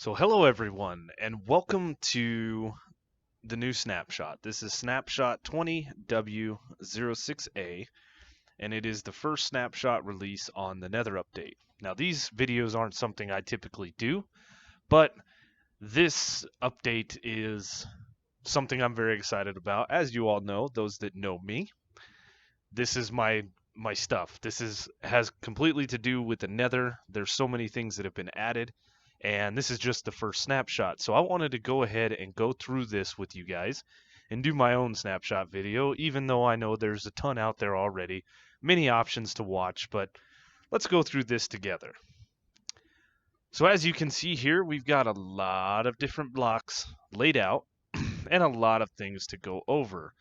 So hello everyone, and welcome to the new snapshot. This is snapshot 20W06A, and it is the first snapshot release on the nether update. Now these videos aren't something I typically do, but this update is something I'm very excited about. As you all know, those that know me, this is my stuff. Has completely to do with the nether. There's so many things that have been added, and this is just the first snapshot. So I wanted to go ahead and go through this with you guys and do my own snapshot video, even though I know there's a ton out there already, many options to watch, but let's go through this together. So as you can see here, we've got a lot of different blocks laid out and a lot of things to go over.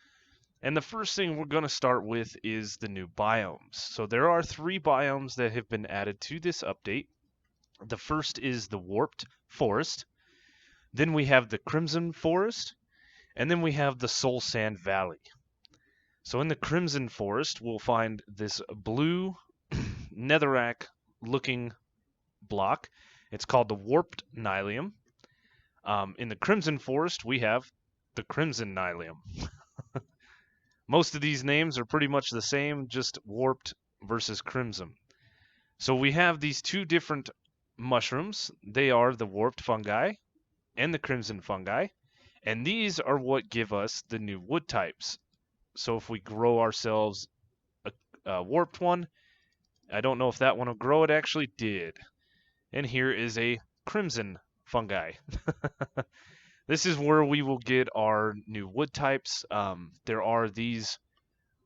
And the first thing we're going to start with is the new biomes. So there are 3 biomes that have been added to this update. The first is the warped forest. Then we have the crimson forest. And then we have the soul sand valley. So in the crimson forest, we'll find this blue netherrack looking block. It's called the warped nylium. In the crimson forest, we have the crimson nylium. Most of these names are pretty much the same, just warped versus crimson. So we have these 2 different mushrooms. They are the warped fungi and the crimson fungi. And these are what give us the new wood types. So if we grow ourselves a warped one, I don't know if that one will grow. It actually did. And here is a crimson fungi. This is where we will get our new wood types. There are these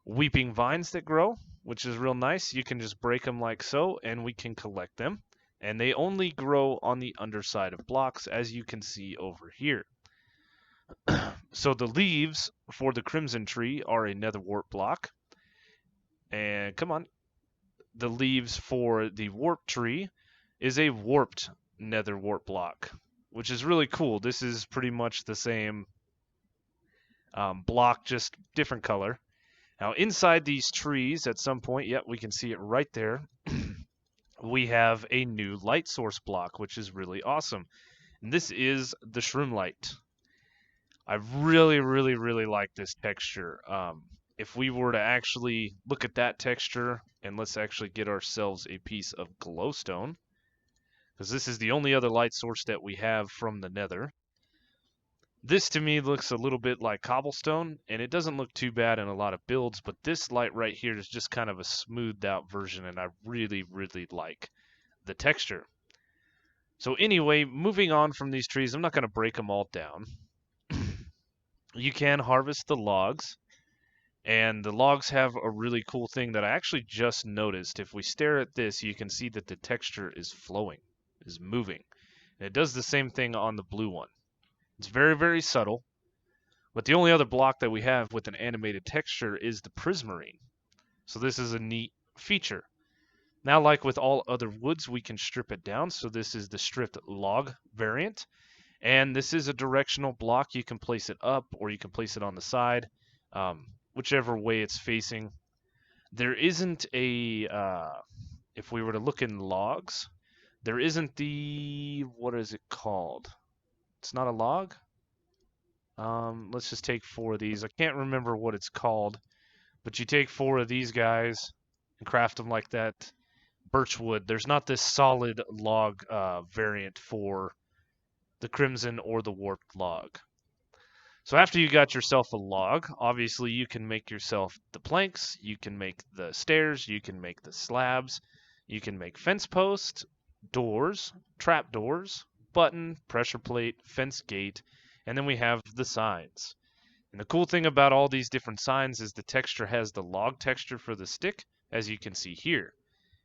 weeping vines that grow, which is real nice. You can just break them like so, and we can collect them. And they only grow on the underside of blocks, as you can see over here. So the leaves for the crimson tree are a nether warp block. And come on. The leaves for the warp tree is a warped nether warp block, which is really cool. This is pretty much the same block, just different color. Now inside these trees at some point, yep, we can see it right there, we have a new light source block, which is really awesome. And this is the shroom light. I really like this texture. If we were to actually look at that texture, and let's actually get ourselves a piece of glowstone, because this is the only other light source that we have from the nether. This to me looks a little bit like cobblestone, and it doesn't look too bad in a lot of builds, but this light right here is just kind of a smoothed out version, and I really like the texture. So anyway, moving on from these trees, I'm not going to break them all down. You can harvest the logs, and the logs have a really cool thing that I actually just noticed. If we stare at this, you can see that the texture is flowing, is moving. And it does the same thing on the blue one. It's very subtle, but the only other block that we have with an animated texture is the prismarine. So this is a neat feature. Now, like with all other woods, we can strip it down. So this is the stripped log variant. And this is a directional block. You can place it up or you can place it on the side, whichever way it's facing. There isn't a, if we were to look in logs, there isn't the, what is it called? It's not a log. Let's just take 4 of these. I can't remember what it's called, but you take 4 of these guys and craft them like that. Birchwood. There's not this solid log variant for the crimson or the warped log. So after you got yourself a log, obviously you can make yourself the planks, you can make the stairs, you can make the slabs, you can make fence posts, doors, trap doors, button, pressure plate, fence gate, and then we have the signs. And the cool thing about all these different signs is the texture has the log texture for the stick, as you can see here.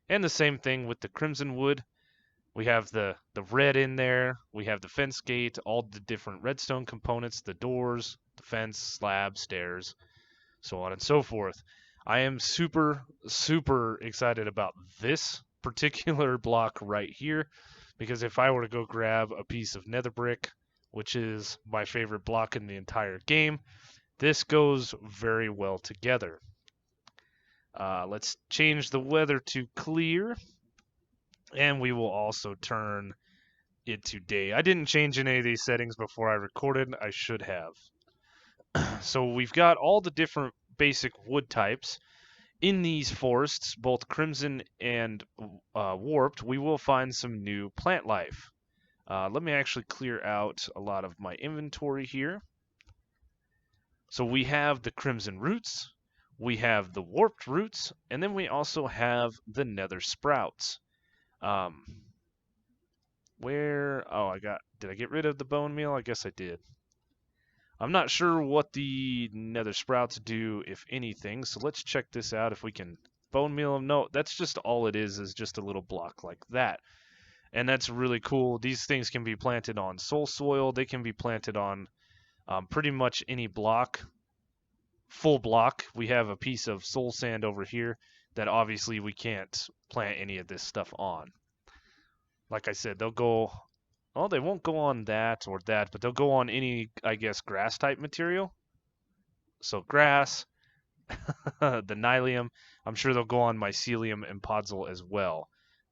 And the same thing with the crimson wood. We have the red in there, we have the fence gate, all the different redstone components, the doors, the fence, slab, stairs, so on and so forth. I am super excited about this particular block right here, because if I were to go grab a piece of nether brick, which is my favorite block in the entire game, this goes very well together. Let's change the weather to clear. And we will also turn it today. I didn't change any of these settings before I recorded. I should have. So we've got all the different basic wood types. In these forests, both Crimson and Warped, we will find some new plant life. Let me actually clear out a lot of my inventory here. So we have the Crimson roots, we have the Warped roots, and then we also have the Nether sprouts. Um, did I get rid of the bone meal? I guess I did. I'm not sure what the nether sprouts do, if anything, so let's check this out if we can bone meal them. No, that's just all it is just a little block like that. And that's really cool. These things can be planted on soul soil. They can be planted on pretty much any block, full block. We have a piece of soul sand over here that obviously we can't plant any of this stuff on. Like I said, they'll go. Oh, they won't go on that or that, but they'll go on any, I guess, grass type material. So grass, the nylium. I'm sure they'll go on mycelium and podzol as well.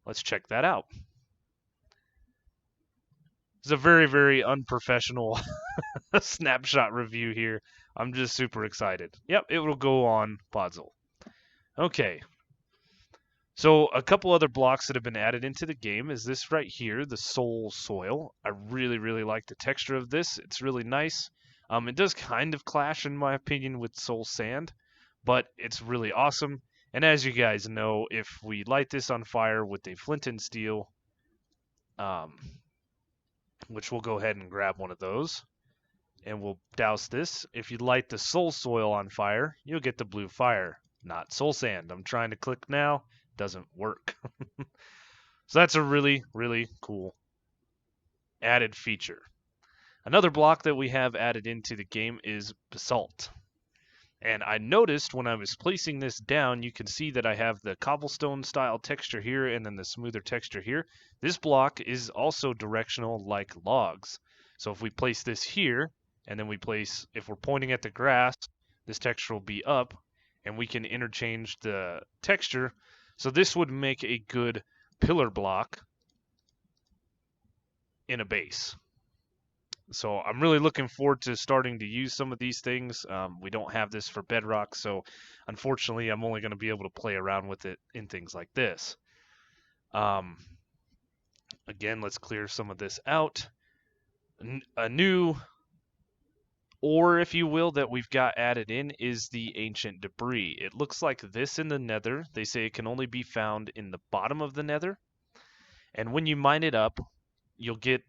Let's check that out. It's a very, very unprofessional snapshot review here. I'm just super excited. Yep, it will go on podzol. Okay. So a couple other blocks that have been added into the game is this right here, the soul soil. I really, really like the texture of this. It's really nice. It does kind of clash, in my opinion, with soul sand, but it's really awesome. And as you guys know, if we light this on fire with a flint and steel, which we'll go ahead and grab one of those, and we'll douse this. If you light the soul soil on fire, you'll get the blue fire, not soul sand. I'm trying to click now. Doesn't work. So that's a really, really cool added feature. Another block that we have added into the game is basalt. And I noticed when I was placing this down, you can see that I have the cobblestone style texture here and then the smoother texture here. This block is also directional like logs. So if we place this here, and then if we're pointing at the grass, this texture will be up, and we can interchange the texture. So this would make a good pillar block in a base. So I'm really looking forward to starting to use some of these things. We don't have this for bedrock, so unfortunately I'm only going to be able to play around with it in things like this. Again, let's clear some of this out. A new ore, if you will, that we've got added in is the ancient debris. It looks like this in the nether. They say it can only be found in the bottom of the nether. And when you mine it up, you'll get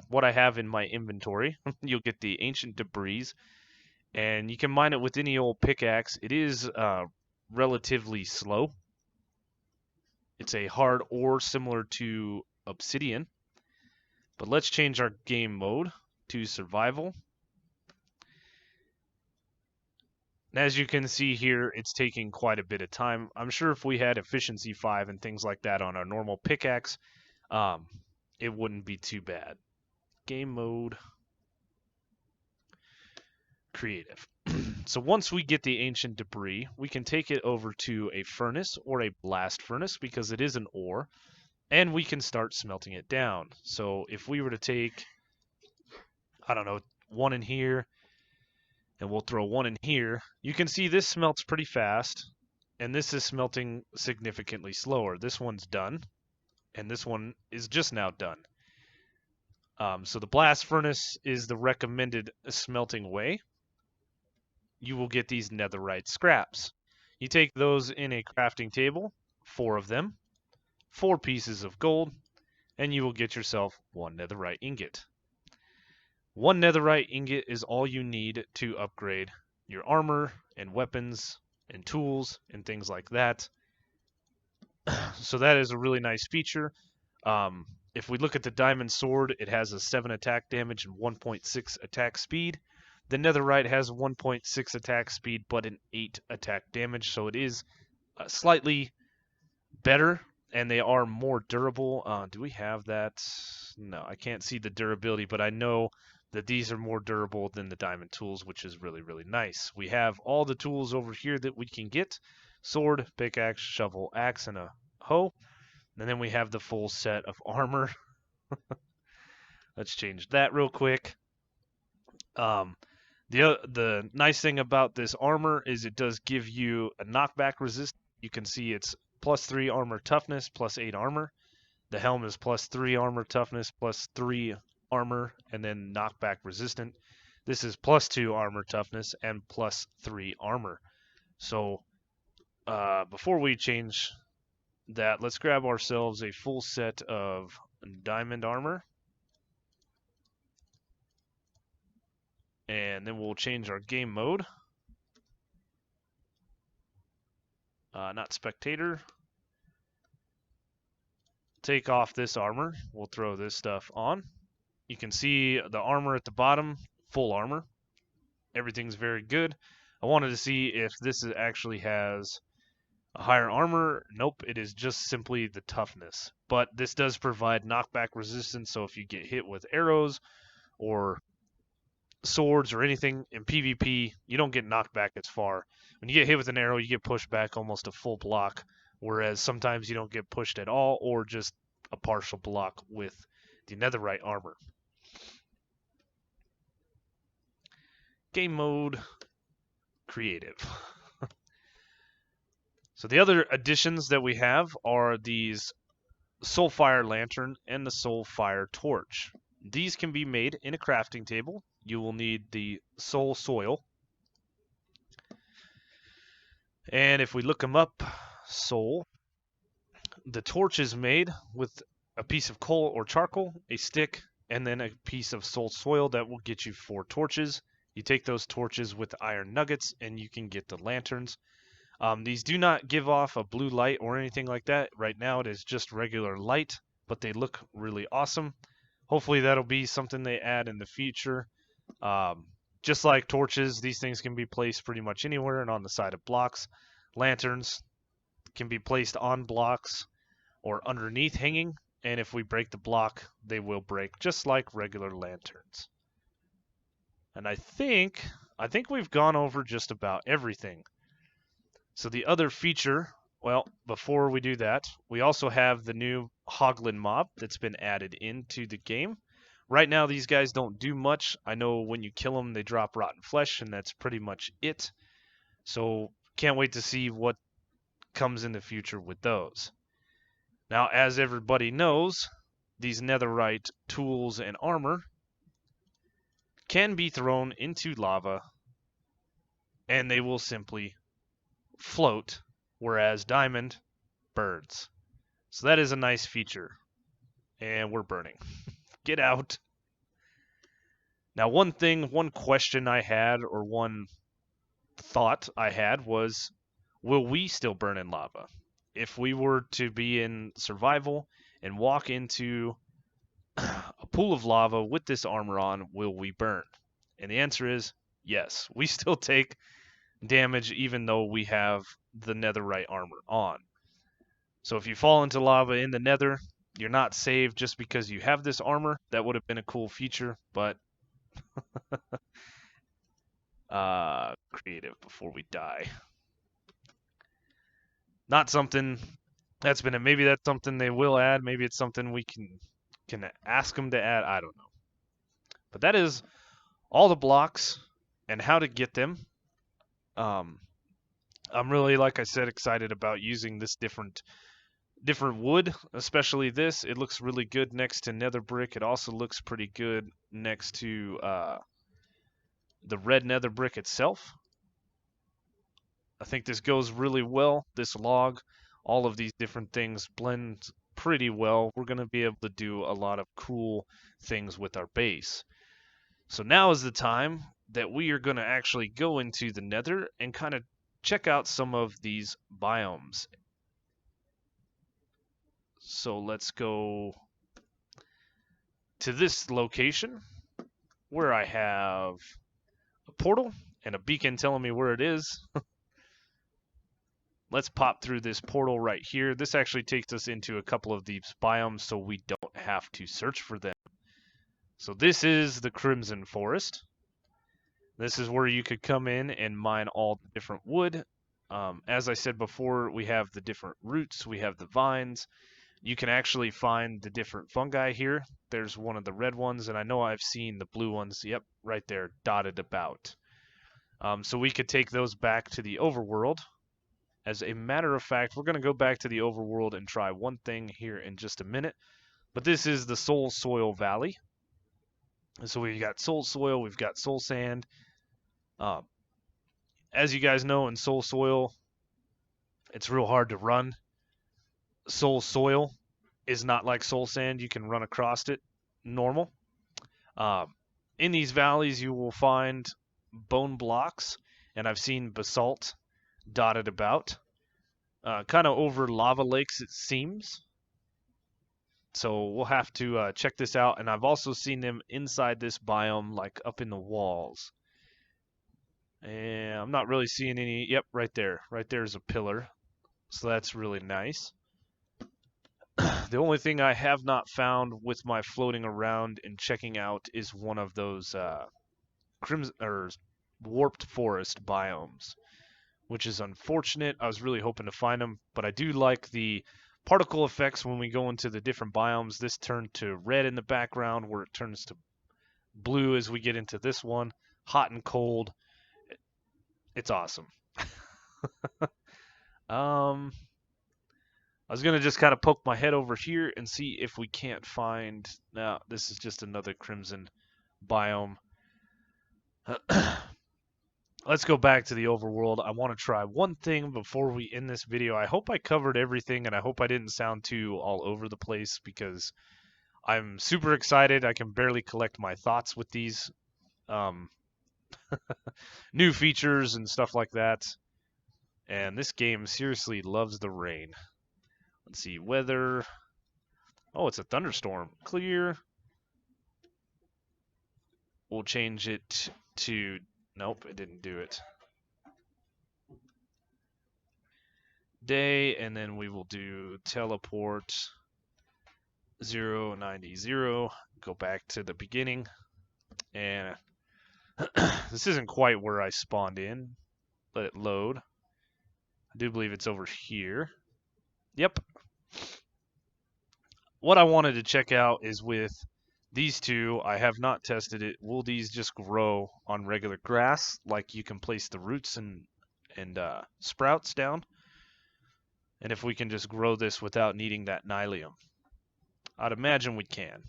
what I have in my inventory. You'll get the ancient debris, and you can mine it with any old pickaxe. It is relatively slow. It's a hard ore similar to obsidian. But let's change our game mode to survival. And as you can see here, it's taking quite a bit of time. I'm sure if we had efficiency 5 and things like that on our normal pickaxe, it wouldn't be too bad. Game mode, creative. So once we get the ancient debris, we can take it over to a furnace or a blast furnace because it is an ore, and we can start smelting it down. So if we were to take, I don't know, one in here, and we'll throw one in here, you can see this smelts pretty fast, and this is smelting significantly slower. This one's done, and this one is just now done. So the blast furnace is the recommended smelting way. You will get these netherite scraps. You take those in a crafting table, 4 of them, 4 pieces of gold, and you will get yourself 1 netherite ingot. 1 netherite ingot is all you need to upgrade your armor and weapons and tools and things like that. So that is a really nice feature. If we look at the diamond sword, it has a 7 attack damage and 1.6 attack speed. The netherite has 1.6 attack speed but an 8 attack damage, so it is slightly better, and they are more durable. Do we have that? No, I can't see the durability, but I know that these are more durable than the diamond tools, which is really, really nice. We have all the tools over here that we can get: sword, pickaxe, shovel, axe, and a hoe. And then we have the full set of armor. Let's change that real quick. The nice thing about this armor is it does give you a knockback resist. You can see it's +3 armor toughness, +8 armor. The helm is +3 armor toughness, +3 armor, and then knockback resistant. This is +2 armor toughness and +3 armor. So before we change that, let's grab ourselves a full set of diamond armor. And then we'll change our game mode. Not spectator. Take off this armor. We'll throw this stuff on. You can see the armor at the bottom, full armor. Everything's very good. I wanted to see if this actually has a higher armor. Nope, it is just simply the toughness. But this does provide knockback resistance, so if you get hit with arrows or swords or anything in PvP, you don't get knocked back as far. When you get hit with an arrow, you get pushed back almost a full block, whereas sometimes you don't get pushed at all or just a partial block with the netherite armor. Game mode, creative. So the other additions that we have are these Soulfire Lantern and the Soulfire Torch. These can be made in a crafting table. You will need the soul soil. And if we look them up, soul, the torch is made with a piece of coal or charcoal, a stick, and then a piece of soul soil that will get you 4 torches. You take those torches with iron nuggets and you can get the lanterns. These do not give off a blue light or anything like that. Right now it is just regular light, but they look really awesome. Hopefully that'll be something they add in the future. Just like torches, these things can be placed pretty much anywhere and on the side of blocks. Lanterns can be placed on blocks or underneath hanging, and if we break the block, they will break just like regular lanterns. And I think we've gone over just about everything. So the other feature, well, before we do that, we also have the new Hoglund Mob that's been added into the game. Right now, these guys don't do much. I know when you kill them, they drop rotten flesh, and that's pretty much it. So can't wait to see what comes in the future with those. Now, as everybody knows, these netherite tools and armor can be thrown into lava, and they will simply float, whereas diamond burns. So that is a nice feature. And we're burning. Get out. Now, one question I had, or one thought I had was, will we still burn in lava? If we were to be in survival and walk into a pool of lava with this armor on, will we burn? And the answer is yes. We still take damage even though we have the netherite armor on. So if you fall into lava in the nether, you're not saved just because you have this armor. That would have been a cool feature, but creative before we die. Not something that's been maybe that's something they will add. Maybe it's something we can ask them to add. I don't know. But that is all the blocks and how to get them. I'm really, like I said, excited about using this different wood, especially this. It looks really good next to nether brick. It also looks pretty good next to the red nether brick itself. I think this goes really well. This log, all of these different things blend pretty well. We're going to be able to do a lot of cool things with our base. So now is the time that we are going to actually go into the nether and kind of check out some of these biomes. So let's go to this location where I have a portal and a beacon telling me where it is. Let's pop through this portal right here. This actually takes us into a couple of these biomes so we don't have to search for them. So this is the Crimson Forest. This is where you could come in and mine all the different wood. As I said before, we have the different roots, we have the vines, you can actually find the different fungi here. There's one of the red ones, and I know I've seen the blue ones. Yep, right there, dotted about. So we could take those back to the overworld. As a matter of fact, we're going to go back to the overworld and try one thing here in just a minute. But this is the Soul Soil Valley. And so we've got Soul Soil, we've got Soul Sand. As you guys know, in Soul Soil, it's real hard to run. Soul Soil is not like Soul Sand. You can run across it normal. In these valleys, you will find bone blocks, and I've seen basalt dotted about. Kind of over lava lakes, it seems. So we'll have to check this out. And I've also seen them inside this biome, like up in the walls. And I'm not really seeing any. Yep, right there. Right there's a pillar. So that's really nice. The only thing I have not found with my floating around and checking out is one of those crimson or warped forest biomes, which is unfortunate. I was really hoping to find them, but I do like the particle effects when we go into the different biomes. This turned to red in the background, where it turns to blue as we get into this one. Hot and cold. It's awesome. I was going to just kind of poke my head over here and see if we can't find... Now, this is just another crimson biome. Let's go back to the overworld. I want to try one thing before we end this video. I hope I covered everything, and I hope I didn't sound too all over the place, because I'm super excited. I can barely collect my thoughts with these new features and stuff like that. And this game seriously loves the rain. Let's see, weather. Oh, it's a thunderstorm. Clear. We'll change it to... Nope, it didn't do it. Day, and then we will do teleport 090. Go back to the beginning. And this isn't quite where I spawned in. Let it load. I do believe it's over here. Yep. What I wanted to check out is with these two, I have not tested it. Will these just grow on regular grass, like you can place the roots and sprouts down? And if we can just grow this without needing that nylium. I'd imagine we can.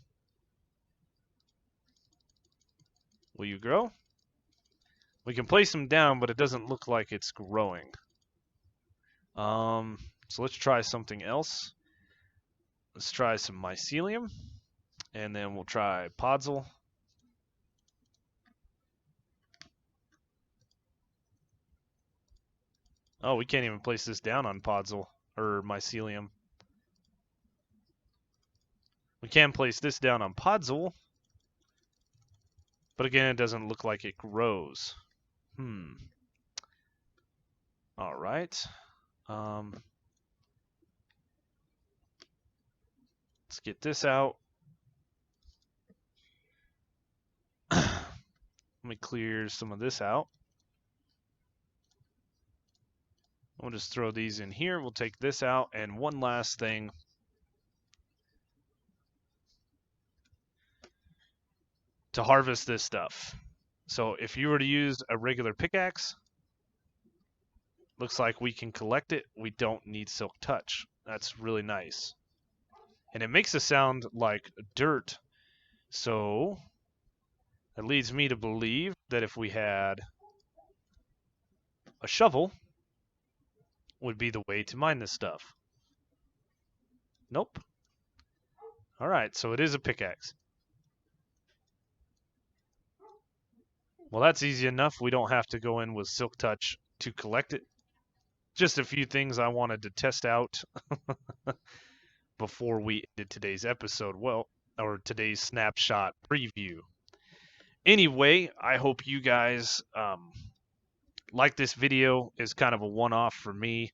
Will you grow? We can place them down, but it doesn't look like it's growing. So let's try something else. Let's try some mycelium, and then we'll try podzol. Oh, we can't even place this down on podzol or mycelium. We can place this down on podzol, but again, it doesn't look like it grows. All right. Let's get this out. Let me clear some of this out. We'll just throw these in here. We'll take this out. And one last thing. To harvest this stuff. So if you were to use a regular pickaxe, looks like we can collect it. We don't need silk touch. That's really nice. And it makes a sound like dirt. So that leads me to believe that if we had a shovel, would be the way to mine this stuff. Nope. All right, so it is a pickaxe. Well, that's easy enough. We don't have to go in with silk touch to collect it. Just a few things I wanted to test out before we ended today's episode, or today's snapshot preview. Anyway, I hope you guys like this video. Is kind of a one-off for me.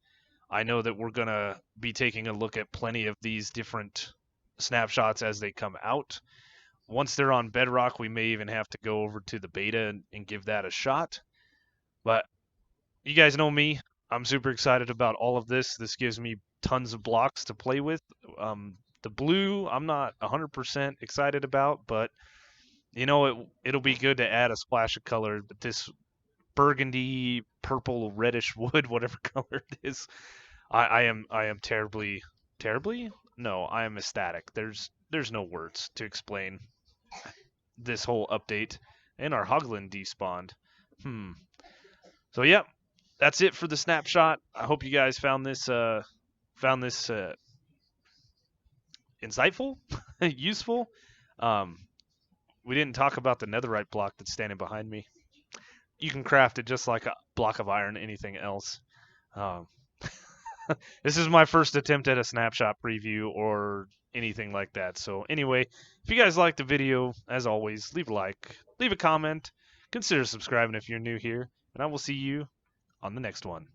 I know that we're going to be taking a look at plenty of these different snapshots as they come out. Once they're on Bedrock, we may even have to go over to the beta and give that a shot. But you guys know me. I'm super excited about all of this. This gives me tons of blocks to play with. The blue, I'm not 100% excited about, but it'll be good to add a splash of color. But this burgundy, purple, reddish wood, whatever color it is, I am terribly. No, I am ecstatic. There's no words to explain this whole update and our Hoglund despawned. So yeah, that's it for the snapshot. I hope you guys found this insightful, useful. We didn't talk about the netherite block that's standing behind me. You can craft it just like a block of iron, anything else. This is my first attempt at a snapshot preview or anything like that. So anyway, if you guys liked the video, as always, leave a like, leave a comment, consider subscribing if you're new here, and I will see you on the next one.